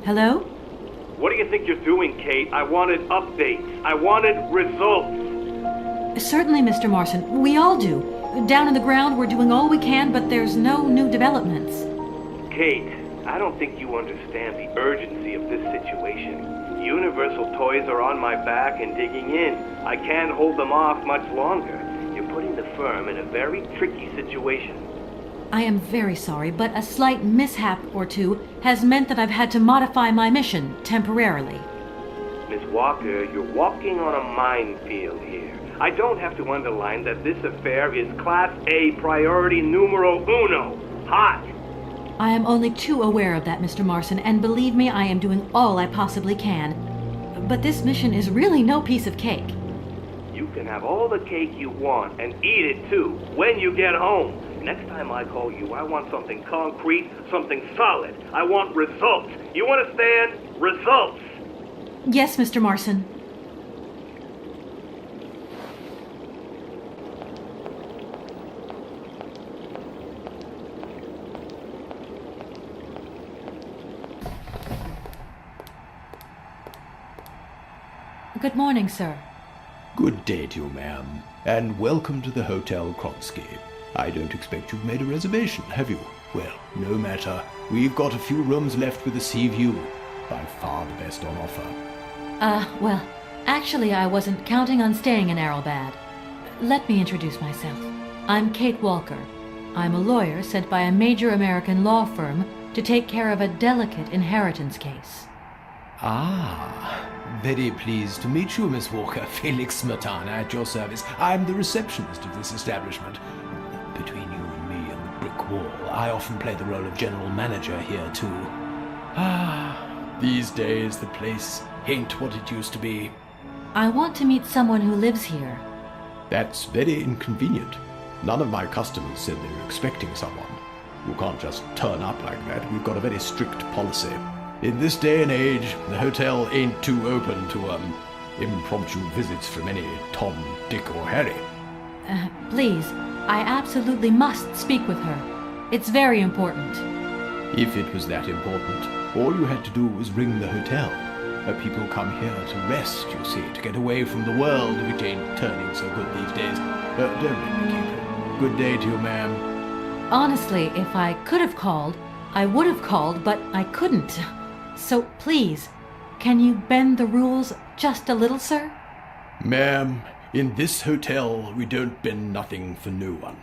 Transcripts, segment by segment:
Hello? What do you think you're doing, Kate? I wanted updates. I wanted results. Certainly, Mr. Marson. We all do. Down in the ground, we're doing all we can, but there's no new developments. Kate, I don't think you understand the urgency of this situation. Universal Toys are on my back and digging in. I can't hold them off much longer. You're putting the firm in a very tricky situation. I am very sorry, but a slight mishap or two has meant that I've had to modify my mission temporarily. Miss Walker, you're walking on a minefield here. I don't have to underline that this affair is Class A priority numero uno. Hot! I am only too aware of that, Mr. Marson, and believe me, I am doing all I possibly can. But this mission is really no piece of cake. You can have all the cake you want and eat it too when you get home. Next time I call you, I want something concrete, something solid. I want results. You understand? Results! Yes, Mr. Marson. Good morning, sir. Good day to you, ma'am, and welcome to the Hotel Kronsky. I don't expect you've made a reservation, have you? Well, no matter. We've got a few rooms left with a sea view. By far the best on offer. Well, actually I wasn't counting on staying in Arrowbad. Let me introduce myself. I'm Kate Walker. I'm a lawyer sent by a major American law firm to take care of a delicate inheritance case. Ah, very pleased to meet you, Miss Walker. Felix Smetana at your service. I'm the receptionist of this establishment. Between you and me and the brick wall, I often play the role of general manager here, too. Ah, these days the place ain't what it used to be. I want to meet someone who lives here. That's very inconvenient. None of my customers said they were expecting someone. You can't just turn up like that. We've got a very strict policy. In this day and age, the hotel ain't too open to, impromptu visits from any Tom, Dick, or Harry. Please, I absolutely must speak with her. It's very important. If it was that important, all you had to do was ring the hotel. People come here to rest, you see, to get away from the world, which ain't turning so good these days. Don't let me keep it. Good day to you, ma'am. Honestly, if I could have called, I would have called, but I couldn't. So please, can you bend the rules just a little, sir? Ma'am, in this hotel, we don't bend nothing for no one.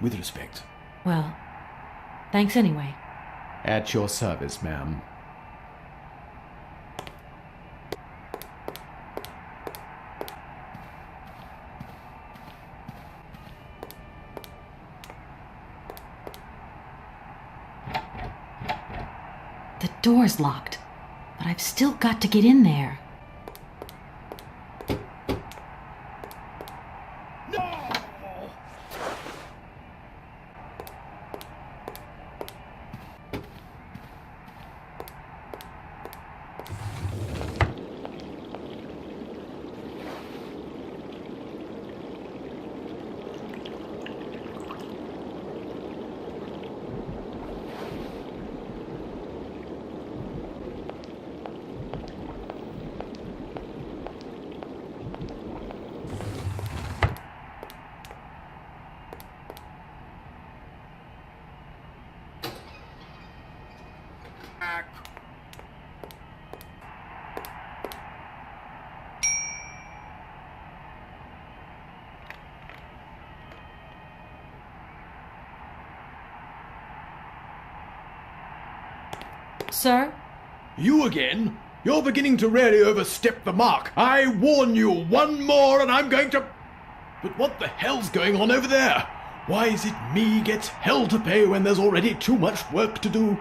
With respect. Well, thanks anyway. At your service, ma'am. The door's locked, but I've still got to get in there. Sir? You again? You're beginning to really overstep the mark. I warn you, one more and I'm going to... But what the hell's going on over there? Why is it me gets hell to pay when there's already too much work to do?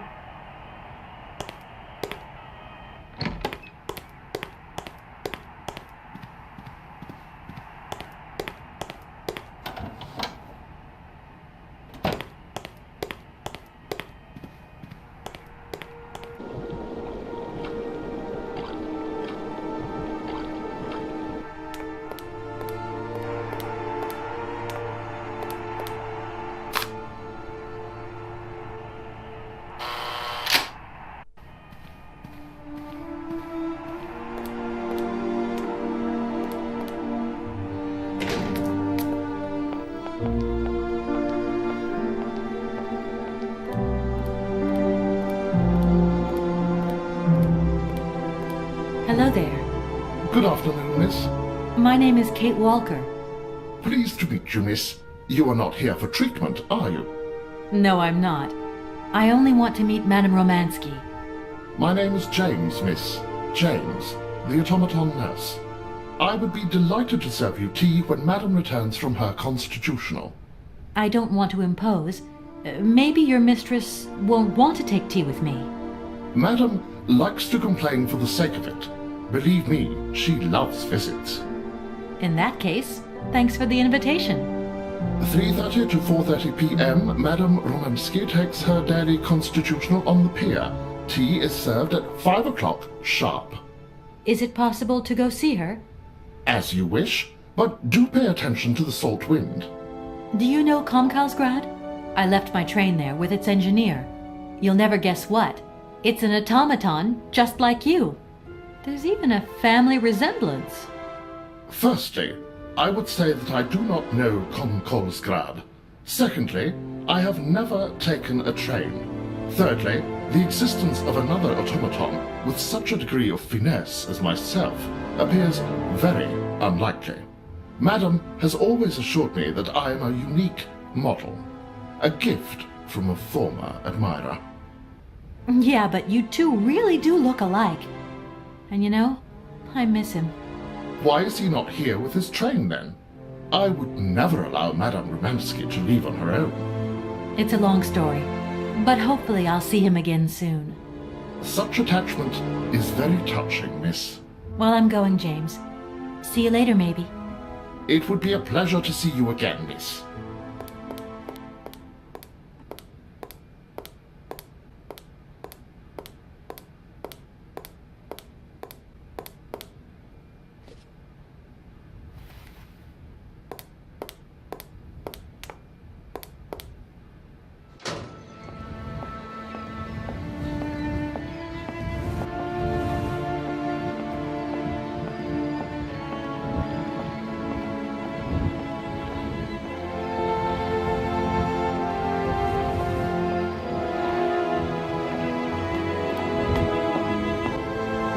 Good afternoon, miss. My name is Kate Walker. Pleased to meet you, miss. You are not here for treatment, are you? No, I'm not. I only want to meet Madame Romansky. My name is James, miss. James, the automaton nurse. I would be delighted to serve you tea when Madame returns from her constitutional. I don't want to impose. Maybe your mistress won't want to take tea with me. Madame likes to complain for the sake of it. Believe me, she loves visits. In that case, thanks for the invitation. 3:30 to 4:30 p.m., Madame Romansky takes her daily constitutional on the pier. Tea is served at 5 o'clock sharp. Is it possible to go see her? As you wish, but do pay attention to the salt wind. Do you know Komkalsgrad? I left my train there with its engineer. You'll never guess what. It's an automaton just like you. There's even a family resemblance. Firstly, I would say that I do not know Komkolsgrad. Secondly, I have never taken a train. Thirdly, the existence of another automaton with such a degree of finesse as myself appears very unlikely. Madame has always assured me that I am a unique model, a gift from a former admirer. Yeah, but you two really do look alike. And you know, I miss him. Why is he not here with his train then? I would never allow Madame Romansky to leave on her own. It's a long story, but hopefully I'll see him again soon. Such attachment is very touching, miss. Well, I'm going, James. See you later, maybe. It would be a pleasure to see you again, miss.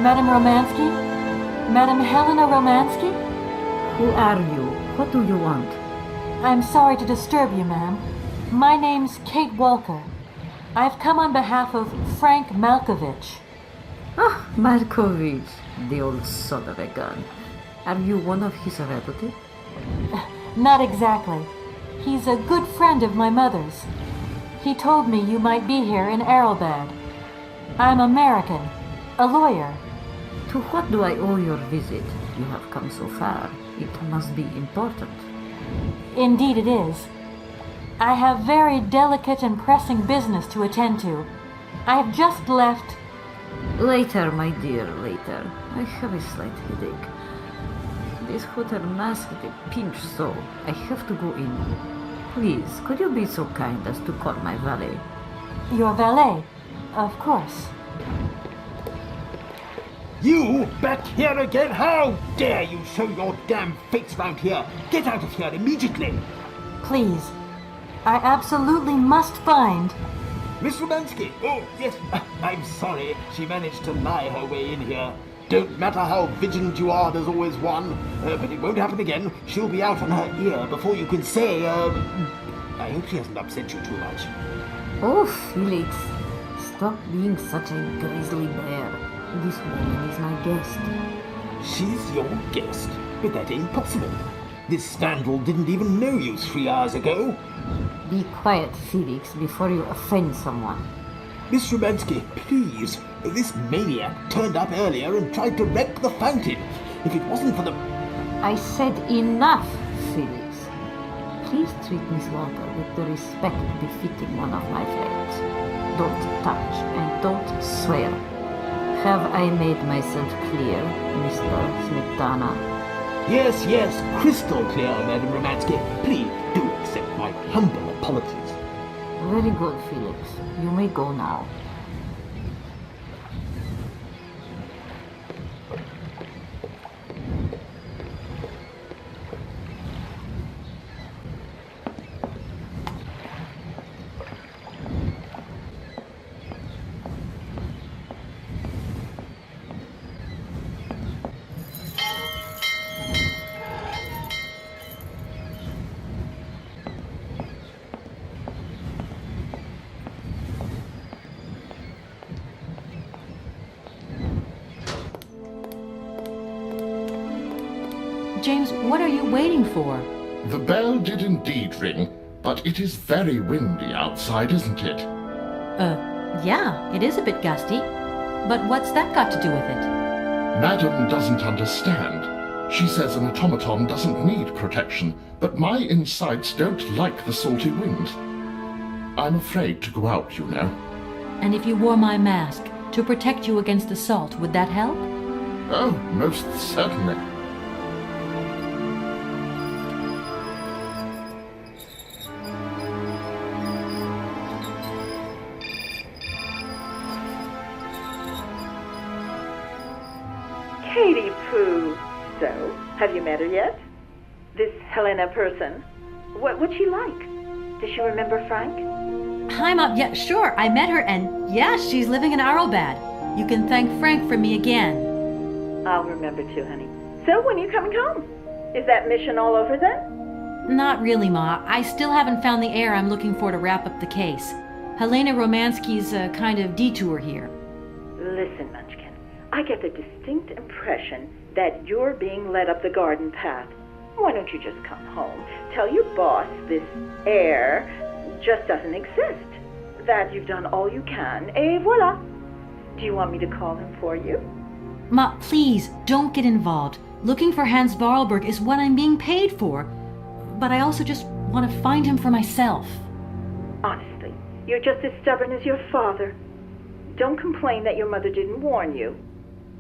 Madame Romansky? Madame Helena Romansky? Who are you? What do you want? I'm sorry to disturb you, ma'am. My name's Kate Walker. I've come on behalf of Frank Malkovich. Ah, Markovich, the old son of a gun. Are you one of his relatives? Not exactly. He's a good friend of my mother's. He told me you might be here in Arrowbad. I'm American, a lawyer. To what do I owe your visit? You have come so far. It must be important. Indeed it is. I have very delicate and pressing business to attend to. I have just left... Later, my dear, later. I have a slight headache. This hotel masked a pinch, so I have to go in. Please, could you be so kind as to call my valet? Your valet? Of course. You back here again? How dare you show your damn face round here? Get out of here immediately! Please. I absolutely must find... Miss Romansky! Oh, yes, I'm sorry. She managed to lie her way in here. Don't matter how vigilant you are, there's always one. But it won't happen again. She'll be out on her ear before you can say, I hope she hasn't upset you too much. Oh, Felix, stop being such a grizzly bear. This woman is my guest. She's your guest? But that ain't possible. This vandal didn't even know you 3 hours ago. Be quiet, Felix, before you offend someone. Miss Romansky, please. This maniac turned up earlier and tried to wreck the fountain. If it wasn't for the... I said enough, Felix. Please treat Miss Walker with the respect befitting one of my friends. Don't touch and don't swear. Have I made myself clear, Mr. Smetana? Yes, yes, crystal clear, Madame Romansky. Please do accept my humble apologies. Very good, Felix. You may go now. James, what are you waiting for? The bell did indeed ring, but it is very windy outside, isn't it? Yeah, it is a bit gusty. But what's that got to do with it? Madam doesn't understand. She says an automaton doesn't need protection, but my insides don't like the salty wind. I'm afraid to go out, you know. And if you wore my mask to protect you against the salt, would that help? Oh, most certainly. Katie Pooh. So, have you met her yet? This Helena person? What's she like? Does she remember Frank? Hi, Mom. Yeah, sure. I met her, and yeah, she's living in Arrowbad. You can thank Frank for me again. I'll remember too, honey. So, when are you coming home? Is that mission all over then? Not really, Ma. I still haven't found the heir I'm looking for to wrap up the case. Helena Romansky's a kind of detour here. Listen, Munchkin. I get the distinct impression that you're being led up the garden path. Why don't you just come home, tell your boss this heir just doesn't exist, that you've done all you can, et voila. Do you want me to call him for you? Ma, please, don't get involved. Looking for Hans Vorarlberg is what I'm being paid for. But I also just want to find him for myself. Honestly, you're just as stubborn as your father. Don't complain that your mother didn't warn you.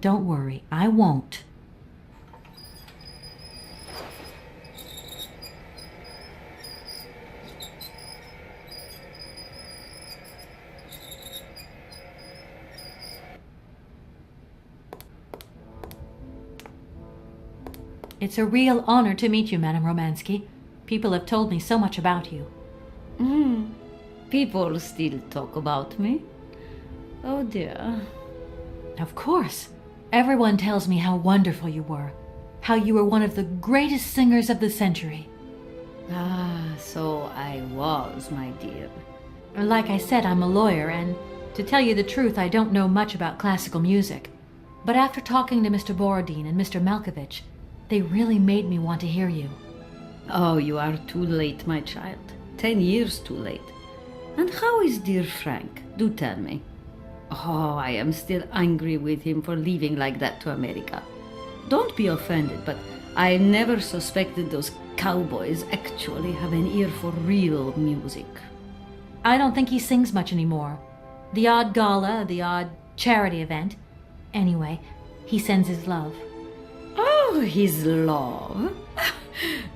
Don't worry, I won't. It's a real honor to meet you, Madame Romansky. People have told me so much about you. People still talk about me. Oh dear. Of course. Everyone tells me how wonderful you were. How you were one of the greatest singers of the century. Ah, so I was, my dear. Like I said, I'm a lawyer, and to tell you the truth, I don't know much about classical music. But after talking to Mr. Borodin and Mr. Malkovich, they really made me want to hear you. Oh, you are too late, my child. 10 years too late. And how is dear Frank? Do tell me. Oh, I am still angry with him for leaving like that to America. Don't be offended, but I never suspected those cowboys actually have an ear for real music. I don't think he sings much anymore. The odd gala, the odd charity event. Anyway, he sends his love. Oh, his love.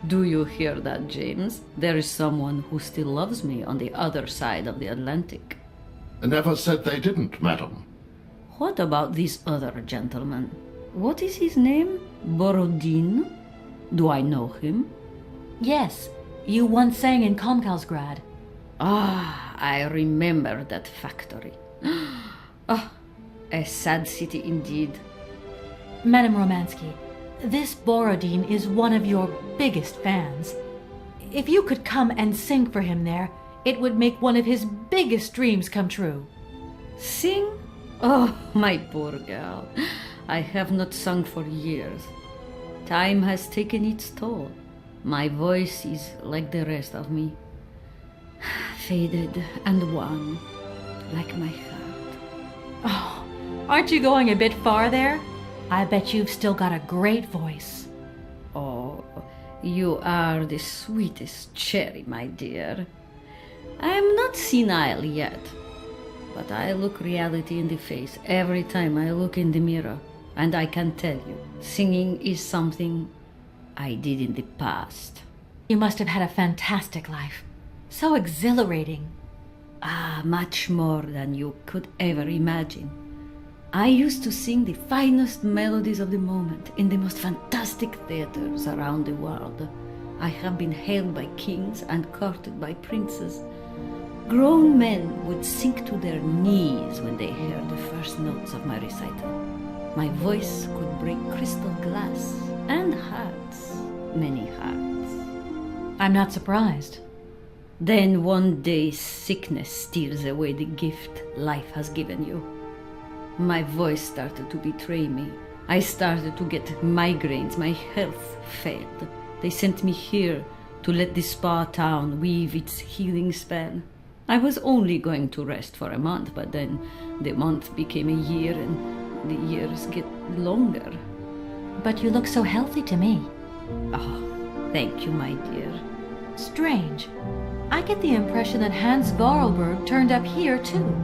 Do you hear that, James? There is someone who still loves me on the other side of the Atlantic. Never said they didn't, madam. What about this other gentleman? What is his name? Borodin? Do I know him? Yes, you once sang in Komkalsgrad. Ah, I remember that factory. Ah, a sad city indeed. Madame Romansky, this Borodin is one of your biggest fans. If you could come and sing for him there, it would make one of his biggest dreams come true. Sing? Oh, my poor girl. I have not sung for years. Time has taken its toll. My voice is like the rest of me. Faded and wan, like my heart. Oh, aren't you going a bit far there? I bet you've still got a great voice. Oh, you are the sweetest cherry, my dear. I am not senile yet, but I look reality in the face every time I look in the mirror, and I can tell you, singing is something I did in the past. You must have had a fantastic life. So exhilarating. Ah, much more than you could ever imagine. I used to sing the finest melodies of the moment in the most fantastic theaters around the world. I have been hailed by kings and courted by princes. Grown men would sink to their knees when they heard the first notes of my recital. My voice could break crystal glass and hearts, many hearts. I'm not surprised. Then one day sickness steals away the gift life has given you. My voice started to betray me. I started to get migraines. My health failed. They sent me here to let this spa town weave its healing spell. I was only going to rest for a month, but then the month became a year and the years get longer. But you look so healthy to me. Oh, thank you, my dear. Strange. I get the impression that Hans Vorarlberg turned up here, too.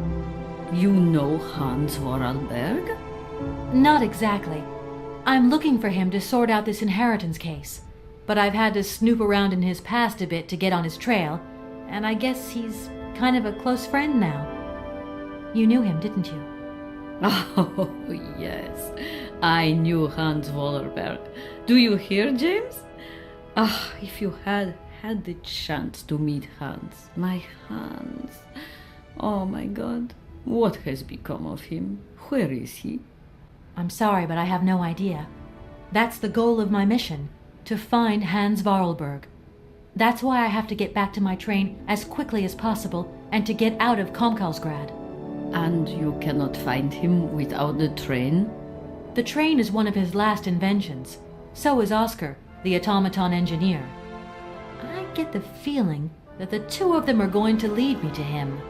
You know Hans Vorarlberg? Not exactly. I'm looking for him to sort out this inheritance case. But I've had to snoop around in his past a bit to get on his trail, and I guess he's kind of a close friend now. You knew him, didn't you? Oh, yes. I knew Hans Vorarlberg. Do you hear, James? Ah, if you had the chance to meet Hans. My Hans. Oh, my God. What has become of him? Where is he? I'm sorry, but I have no idea. That's the goal of my mission, to find Hans Vorarlberg. That's why I have to get back to my train as quickly as possible and to get out of Komkalsgrad. And you cannot find him without the train? The train is one of his last inventions. So is Oscar, the automaton engineer. I get the feeling that the two of them are going to lead me to him.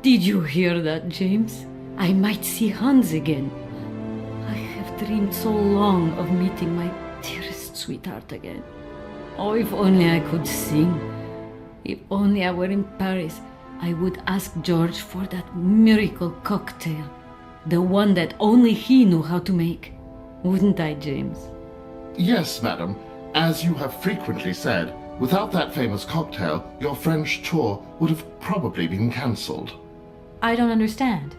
Did you hear that, James? I might see Hans again. I have dreamed so long of meeting my dearest sweetheart again. Oh, if only I could sing. If only I were in Paris, I would ask George for that miracle cocktail. The one that only he knew how to make. Wouldn't I, James? Yes, madam. As you have frequently said, without that famous cocktail, your French tour would have probably been cancelled. I don't understand.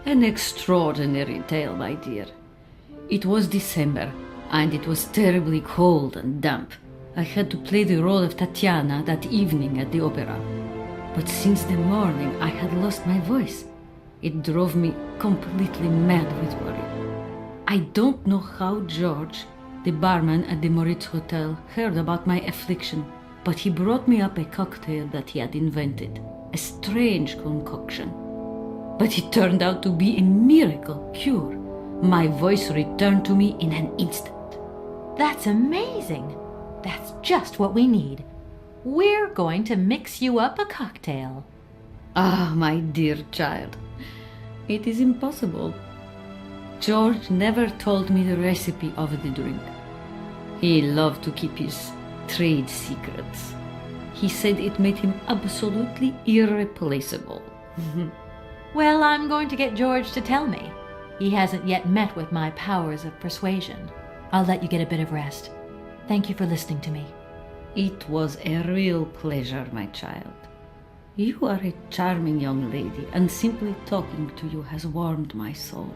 An extraordinary tale, my dear. It was December, and it was terribly cold and damp. I had to play the role of Tatiana that evening at the opera. But since the morning I had lost my voice. It drove me completely mad with worry. I don't know how George, the barman at the Moritz Hotel, heard about my affliction, but he brought me up a cocktail that he had invented, a strange concoction. But it turned out to be a miracle cure. My voice returned to me in an instant. That's amazing. That's just what we need. We're going to mix you up a cocktail. Ah, my dear child, it is impossible. George never told me the recipe of the drink. He loved to keep his trade secrets. He said it made him absolutely irreplaceable. Well, I'm going to get George to tell me. He hasn't yet met with my powers of persuasion. I'll let you get a bit of rest. Thank you for listening to me. It was a real pleasure, my child. You are a charming young lady, and simply talking to you has warmed my soul.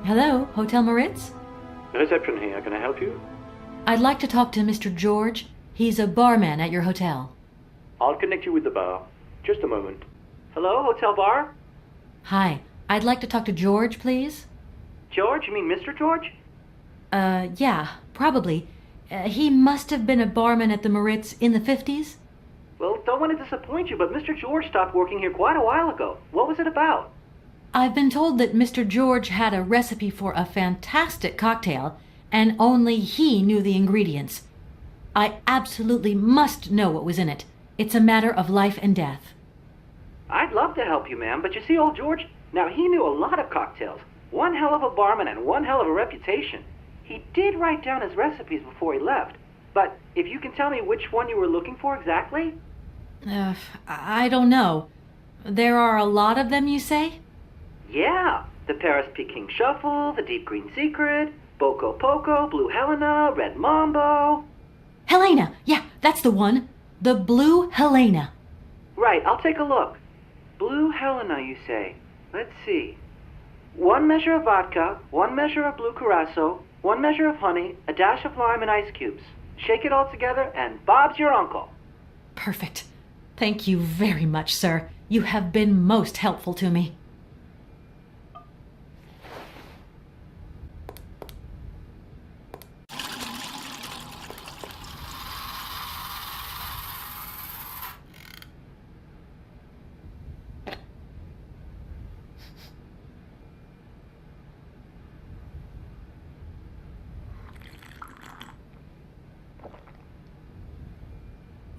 Hello, Hotel Moritz? Reception here. Can I help you? I'd like to talk to Mr. George. He's a barman at your hotel. I'll connect you with the bar. Just a moment. Hello, hotel bar? Hi, I'd like to talk to George, please. George? You mean Mr. George? Yeah, probably. He must have been a barman at the Moritz in the 50s. Well, don't want to disappoint you, but Mr. George stopped working here quite a while ago. What was it about? I've been told that Mr. George had a recipe for a fantastic cocktail, and only he knew the ingredients. I absolutely must know what was in it. It's a matter of life and death. I'd love to help you, ma'am, but you see, old George, now he knew a lot of cocktails. One hell of a barman and one hell of a reputation. He did write down his recipes before he left. But if you can tell me which one you were looking for exactly? I don't know. There are a lot of them, you say? Yeah, the Paris Peking Shuffle, the Deep Green Secret, Boko Poco, Blue Helena, Red Mambo. Helena! Yeah, that's the one. The Blue Helena. Right, I'll take a look. Blue Helena, you say? Let's see. 1 measure of vodka, 1 measure of blue curacao, 1 measure of honey, a dash of lime and ice cubes. Shake it all together, and Bob's your uncle. Perfect. Thank you very much, sir. You have been most helpful to me.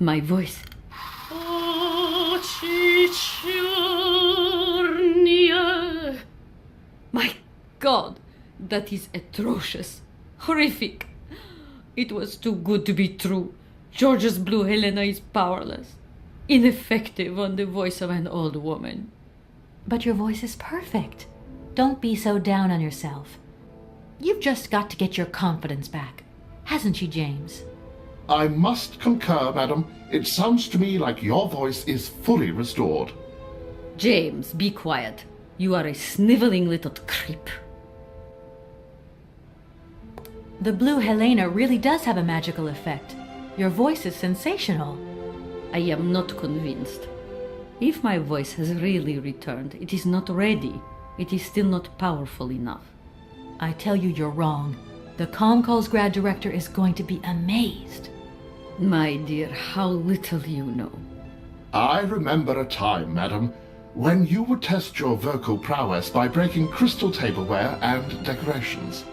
My voice. Oh, Chichurnia. My God, that is atrocious. Horrific. It was too good to be true. George's Blue Helena is powerless. Ineffective on the voice of an old woman. But your voice is perfect. Don't be so down on yourself. You've just got to get your confidence back. Hasn't she, James? I must concur, madam. It sounds to me like your voice is fully restored. James, be quiet. You are a sniveling little creep. The Blue Helena really does have a magical effect. Your voice is sensational. I am not convinced. If my voice has really returned, it is not ready. It is still not powerful enough. I tell you, you're wrong. The Comcalls grad director is going to be amazed. My dear, how little you know. I remember a time, madam, when you would test your vocal prowess by breaking crystal tableware and decorations.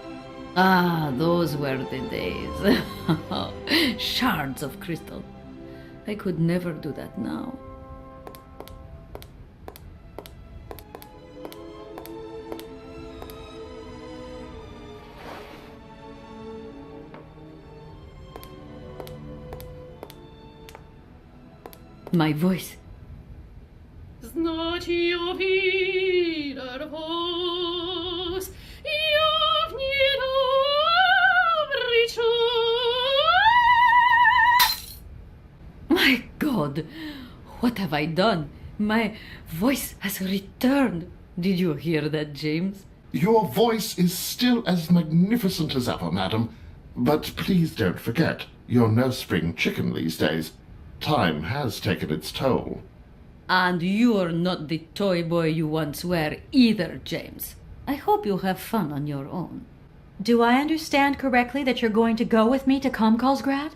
Ah, those were the days. Shards of crystal. I could never do that now. My voice. My God, what have I done? My voice has returned. Did you hear that, James? Your voice is still as magnificent as ever, madam. But please don't forget, you're no spring chicken these days. Time has taken its toll. And you're not the toy boy you once were either, James. I hope you have fun on your own. Do I understand correctly that you're going to go with me to Comcalls grad?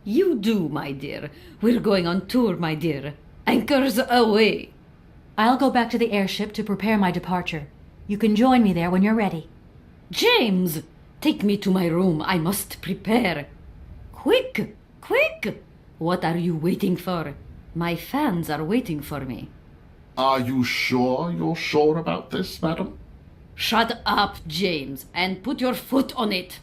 You do, my dear. We're going on tour, my dear. Anchors away. I'll go back to the airship to prepare my departure. You can join me there when you're ready. James, take me to my room. I must prepare. Quick, quick! What are you waiting for? My fans are waiting for me. Are you sure you're sure about this, madam? Shut up, James, and put your foot on it.